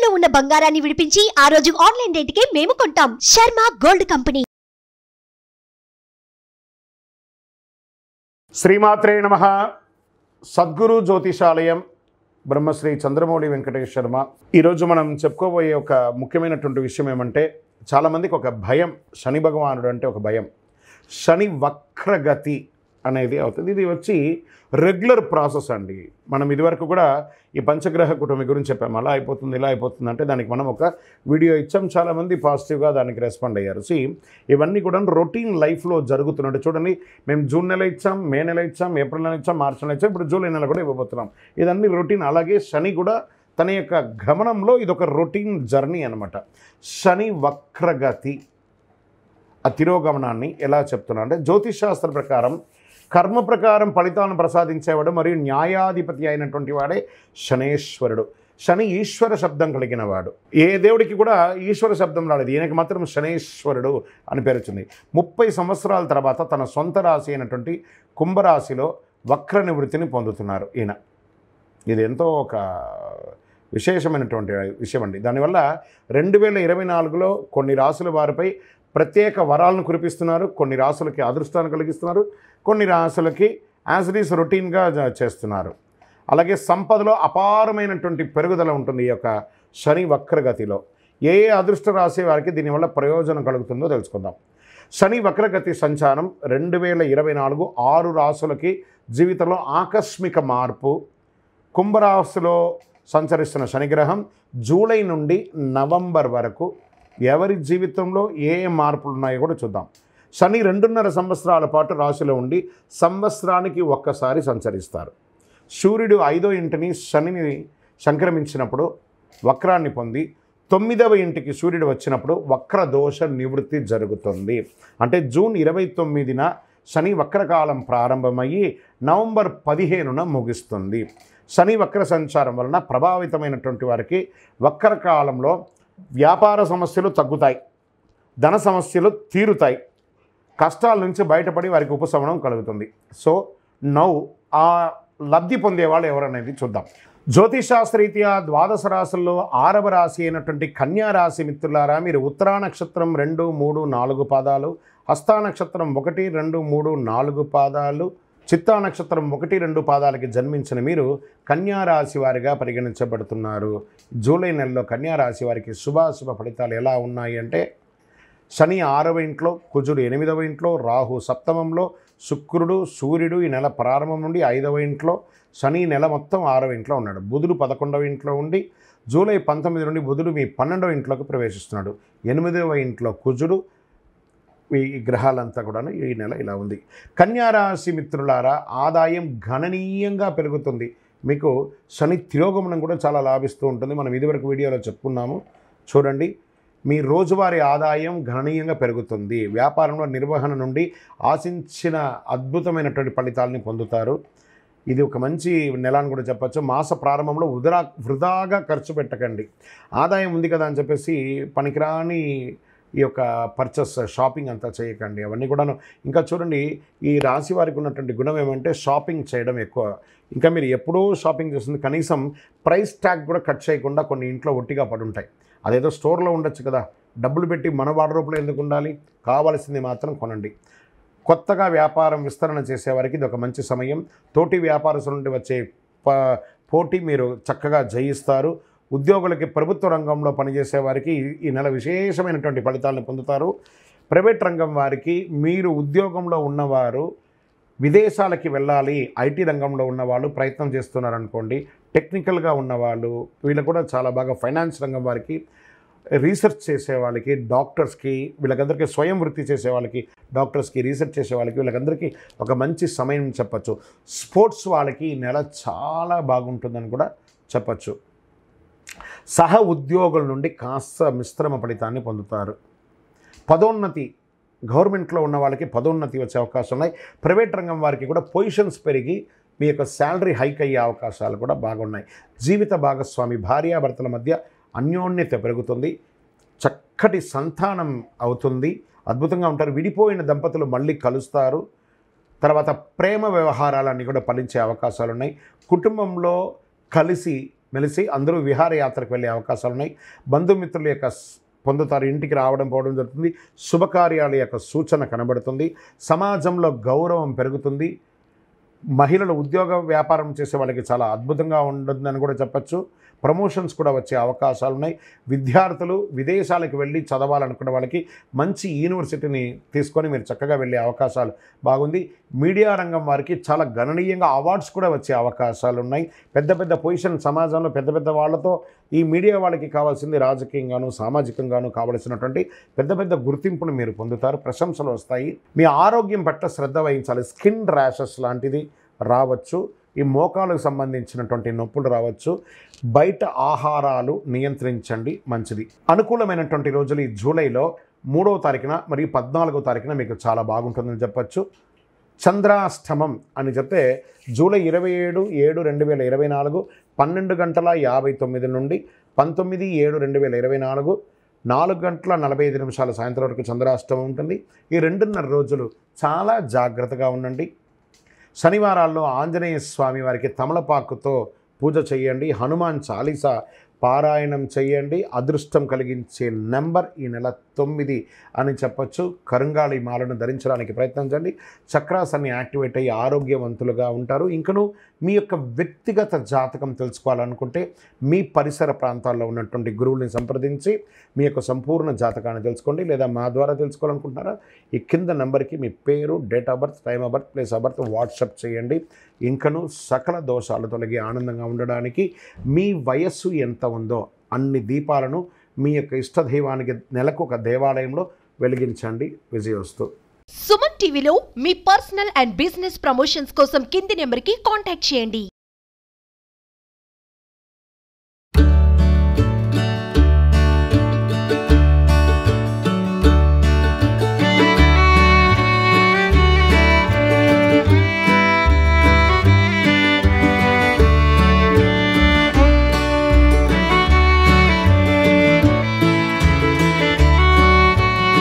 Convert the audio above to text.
తాకట్టులో ఉన్న బంగారాన్ని విడిపించి ఆ రోజు ఆన్లైన్ రేటుకే మేము కొంటాం. Sharma gold company. శ్రీమాత్రే నమః. సద్గురు జ్యోతిషాలయం బ్రహ్మశ్రీ చంద్రమౌళి వెంకటేష్ శర్మ. ఈరోజు మనం చెప్పుకోబోయే ఒక ముఖ్యమైనటువంటి విషయం ఏమంటే, చాలామందికి ఒక భయం, శని భగవానుడు అంటే ఒక భయం. శని వక్రగతి అనేది అవుతుంది. ఇది వచ్చి రెగ్యులర్ ప్రాసెస్ అండి. మనం ఇదివరకు కూడా ఈ పంచగ్రహ కుటుంబం గురించి చెప్పాము. అలా అయిపోతుంది, ఇలా అయిపోతుంది అంటే దానికి మనం ఒక వీడియో ఇచ్చాం. చాలామంది పాజిటివ్గా దానికి రెస్పాండ్ అయ్యారు. ఇవన్నీ కూడా రొటీన్ లైఫ్లో జరుగుతున్నట్టు చూడండి. మేము జూన్ నెల ఇచ్చాం, మే నెల ఇచ్చాం, ఏప్రిల్ నెల ఇచ్చాం, మార్చి నెల ఇచ్చాం, ఇప్పుడు జూలై నెల కూడా ఇవ్వబోతున్నాం. ఇదన్నీ రొటీన్. అలాగే శని కూడా తన యొక్క గమనంలో ఇదొక రొటీన్ జర్నీ అనమాట. శని వక్రగతి ఆ తిరోగమనాన్ని ఎలా చెప్తున్నా అంటే, జ్యోతిష్ శాస్త్ర ప్రకారం కర్మ ప్రకారం ఫలితాలను ప్రసాదించేవాడు మరియు న్యాయాధిపతి అయినటువంటి వాడే శనేశ్వరుడు. శని ఈశ్వర శబ్దం కలిగిన వాడు. ఏ దేవుడికి కూడా ఈశ్వర శబ్దం రాలేదు, ఈయనకి మాత్రం శనేశ్వరుడు అని పేరు వచ్చింది. 30 సంవత్సరాల తర్వాత తన సొంత రాశి అయినటువంటి కుంభరాశిలో వక్ర నివృత్తిని పొందుతున్నారు ఈయన. ఇది ఎంతో ఒక విశేషమైనటువంటి విషయం అండి. దానివల్ల 2024లో కొన్ని రాశుల వారిపై ప్రత్యేక వరాలను కురిపిస్తున్నారు. కొన్ని రాశులకి అదృష్టాన్ని కలిగిస్తున్నారు, కొన్ని రాశులకి యాజ్ ఇట్ ఈస్ రొటీన్గా చేస్తున్నారు. అలాగే సంపదలో అపారమైనటువంటి పెరుగుదల ఉంటుంది ఈ యొక్క శని వక్రగతిలో. ఏ అదృష్ట రాశి వారికి దీనివల్ల ప్రయోజనం కలుగుతుందో తెలుసుకుందాం. శని వక్రగతి సంచారం 2024 6 రాశులకి జీవితంలో ఆకస్మిక మార్పు. కుంభరాశిలో సంచరిస్తున్న శనిగ్రహం జూలై నుండి నవంబర్ వరకు ఎవరి జీవితంలో ఏ మార్పులు ఉన్నాయో కూడా చూద్దాం. శని 2.5 సంవత్సరాల పాటు రాశిలో ఉండి సంవత్సరానికి ఒక్కసారి సంచరిస్తారు. సూర్యుడు 5వ ఇంటిని శనిని సంక్రమించినప్పుడు వక్రాన్ని పొంది 9వ ఇంటికి సూర్యుడు వచ్చినప్పుడు వక్ర దోష నివృత్తి జరుగుతుంది. అంటే జూన్ 29న శని వక్రకాలం ప్రారంభమయ్యి నవంబర్ 15న ముగుస్తుంది. శని వక్ర సంచారం వలన ప్రభావితమైనటువంటి వారికి వక్రకాలంలో వ్యాపార సమస్యలు తగ్గుతాయి, ధన సమస్యలు తీరుతాయి, కష్టాల నుంచి బయటపడి వారికి ఉపశమనం కలుగుతుంది. నౌ ఆ లబ్ధి పొందేవాళ్ళు ఎవరనేది చూద్దాం. జ్యోతిషాస్త్రరీత్యా ద్వాదశ రాశుల్లో 6వ రాశి అయినటువంటి కన్యా రాశి మిత్రులారా, మీరు ఉత్తరా నక్షత్రం 2, 3, 4 పాదాలు, హస్తా నక్షత్రం 1, 2, 3, 4 పాదాలు, చిత్తా నక్షత్రం 1, 2 పాదాలకి జన్మించిన మీరు కన్యా రాశి వారిగా పరిగణించబడుతున్నారు. జూలై నెలలో కన్యా రాశి వారికి శుభాశుభ ఫలితాలు ఎలా ఉన్నాయి అంటే, శని 6వ ఇంట్లో, కుజుడు 8వ ఇంట్లో, రాహు 7మంలో, శుక్రుడు సూర్యుడు ఈ నెల ప్రారంభం నుండి 5వ ఇంట్లో, శని నెల మొత్తం 6వ ఇంట్లో ఉన్నాడు. బుధుడు 11వ ఇంట్లో ఉండి జూలై 19 నుండి బుధుడు మీ 12వ ఇంట్లోకి ప్రవేశిస్తున్నాడు. 8వ ఇంట్లో కుజుడు. ఈ గ్రహాలంతా కూడా ఈ నెల ఇలా ఉంది. కన్యారాశి మిత్రులారా, ఆదాయం గణనీయంగా పెరుగుతుంది. మీకు శని తిరోగమనం కూడా చాలా లాభిస్తూ ఉంటుంది. మనం ఇదివరకు వీడియోలో చెప్పుకున్నాము, చూడండి. మీ రోజువారీ ఆదాయం గణనీయంగా పెరుగుతుంది. వ్యాపారంలో నిర్వహణ నుండి ఆశించిన అద్భుతమైనటువంటి ఫలితాలని పొందుతారు. ఇది ఒక మంచి నెల అని కూడా చెప్పచ్చు. మాస ప్రారంభంలో వృధాగా ఖర్చు పెట్టకండి. ఆదాయం ఉంది కదా అని చెప్పేసి పనికిరాని ఈ యొక్క పర్చేస్ షాపింగ్ అంతా చేయకండి. అవన్నీ కూడాను. ఇంకా చూడండి, ఈ రాశి వారికి ఉన్నటువంటి గుణం ఏమంటే షాపింగ్ చేయడం ఎక్కువ. ఇంకా మీరు ఎప్పుడూ షాపింగ్ చేస్తుంది, కనీసం ప్రైస్ ట్యాగ్ కూడా కట్ చేయకుండా కొన్ని ఇంట్లో ఒట్టిగా పడి ఉంటాయి. అదేదో స్టోర్లో ఉండొచ్చు కదా, డబ్బులు పెట్టి మన వార్డ్రోబ్లో ఎందుకు ఉండాలి? కావాల్సింది మాత్రం కొనండి. కొత్తగా వ్యాపారం విస్తరణ చేసేవారికి ఇది ఒక మంచి సమయం. తోటి వ్యాపారస్తుల నుండి వచ్చే పోటీ మీరు చక్కగా జయిస్తారు. ఉద్యోగులకి, ప్రభుత్వ రంగంలో పనిచేసే వారికి ఈ నెల విశేషమైనటువంటి ఫలితాలను పొందుతారు. ప్రైవేట్ రంగం వారికి, మీరు ఉద్యోగంలో ఉన్నవారు విదేశాలకి వెళ్ళాలి, ఐటీ రంగంలో ఉన్నవాళ్ళు ప్రయత్నం చేస్తున్నారనుకోండి, టెక్నికల్గా ఉన్నవాళ్ళు, వీళ్ళు కూడా చాలా బాగా, ఫైనాన్స్ రంగం వారికి, రీసెర్చ్ చేసే వాళ్ళకి, డాక్టర్స్కి, వీళ్ళకందరికీ స్వయం వృత్తి చేసే వాళ్ళకి, డాక్టర్స్కి, రీసెర్చ్ చేసే వాళ్ళకి, వీళ్ళకందరికీ ఒక మంచి సమయం చెప్పచ్చు. స్పోర్ట్స్ వాళ్ళకి ఈ నెల చాలా బాగుంటుందని కూడా చెప్పచ్చు. సహ ఉద్యోగుల నుండి కాస్త మిశ్రమ ఫలితాన్ని పొందుతారు. పదోన్నతి, గవర్నమెంట్లో ఉన్న వాళ్ళకి పదోన్నతి వచ్చే అవకాశం ఉన్నాయి. ప్రైవేట్ రంగం వారికి కూడా పొజిషన్స్ పెరిగి మీ యొక్క శాలరీ హైక్ అయ్యే అవకాశాలు కూడా బాగున్నాయి. జీవిత భాగస్వామి, భార్యాభర్తల మధ్య అన్యోన్యత పెరుగుతుంది. చక్కటి సంతానం అవుతుంది. అద్భుతంగా ఉంటారు. విడిపోయిన దంపతులు మళ్ళీ కలుస్తారు. తర్వాత ప్రేమ వ్యవహారాలన్నీ కూడా ఫలించే అవకాశాలు ఉన్నాయి. కుటుంబంలో కలిసి మెలిసి అందరూ విహారయాత్రకు వెళ్ళే అవకాశాలు ఉన్నాయి. బంధుమిత్రుల యొక్క పొందుతారు, ఇంటికి రావడం పోవడం జరుగుతుంది. శుభకార్యాల యొక్క సూచన కనబడుతుంది. సమాజంలో గౌరవం పెరుగుతుంది. మహిళలు ఉద్యోగ వ్యాపారం చేసే వాళ్ళకి చాలా అద్భుతంగా ఉంటుందని కూడా చెప్పచ్చు. ప్రమోషన్స్ కూడా వచ్చే అవకాశాలు ఉన్నాయి. విద్యార్థులు విదేశాలకు వెళ్ళి చదవాలనుకున్న వాళ్ళకి మంచి యూనివర్సిటీని తీసుకొని మీరు చక్కగా వెళ్ళే అవకాశాలు బాగుంది. మీడియా రంగం వారికి చాలా గణనీయంగా అవార్డ్స్ కూడా వచ్చే అవకాశాలు ఉన్నాయి. పెద్ద పెద్ద పొజిషన్ సమాజంలో పెద్ద పెద్ద వాళ్ళతో ఈ మీడియా వాళ్ళకి కావాల్సింది రాజకీయంగాను సామాజికంగాను కావలసినటువంటి పెద్ద పెద్ద గుర్తింపును మీరు పొందుతారు. ప్రశంసలు వస్తాయి. మీ ఆరోగ్యం పట్ల శ్రద్ధ వహించాలి. స్కిన్ ర్యాషెస్ లాంటిది రావచ్చు. ఈ మోకాలకు సంబంధించినటువంటి నొప్పులు రావచ్చు. బయట ఆహారాలు నియంత్రించండి, మంచిది. అనుకూలమైనటువంటి రోజులు ఈ జూలైలో 3వ తారీఖున మరియు 14వ తారీఖున మీకు చాలా బాగుంటుందని చెప్పచ్చు. చంద్రాష్టమం అని చెప్తే జూలై 27/7/2024 12:59 నుండి 19/7/2024 4:45 సాయంత్రం వరకు చంద్రాష్టమం ఉంటుంది. ఈ 2.5 రోజులు చాలా జాగ్రత్తగా ఉండండి. శనివారాల్లో ఆంజనేయ స్వామి వారికి తమలపాకుతో పూజ చేయండి. హనుమాన్ చాలీసా పారాయణం చేయండి. అదృష్టం కలిగించే నెంబర్ ఈ నెల 9 అని చెప్పచ్చు. కరుంగాళి మాలను ధరించడానికి ప్రయత్నించండి. చక్రాస్ అన్ని యాక్టివేట్ అయ్యి ఆరోగ్యవంతులుగా ఉంటారు. ఇంకను మీ యొక్క వ్యక్తిగత జాతకం తెలుసుకోవాలనుకుంటే మీ పరిసర ప్రాంతాల్లో ఉన్నటువంటి గురువుని సంప్రదించి మీ యొక్క సంపూర్ణ జాతకాన్ని తెలుసుకోండి. లేదా మా ద్వారా తెలుసుకోవాలనుకుంటున్నారా, ఈ కింద నెంబర్కి మీ పేరు, date of birth, time of birth, place of birth WhatsApp చేయండి. ఇంకను సకల దోషాలు తొలగి ఆనందంగా ఉండడానికి మీ వయస్సు ఎంత ఉందో అన్ని దీపాలను మీ యొక్క ఇష్టదైవానికి నెలకు ఒక దేవాలయంలో వెలిగించండి. విజయోస్తు. సుమన్ టీవీలో మీ పర్సనల్ అండ్ బిజినెస్ ప్రమోషన్స్ కోసం కింది నెంబర్కి కాంటాక్ట్ చేయండి.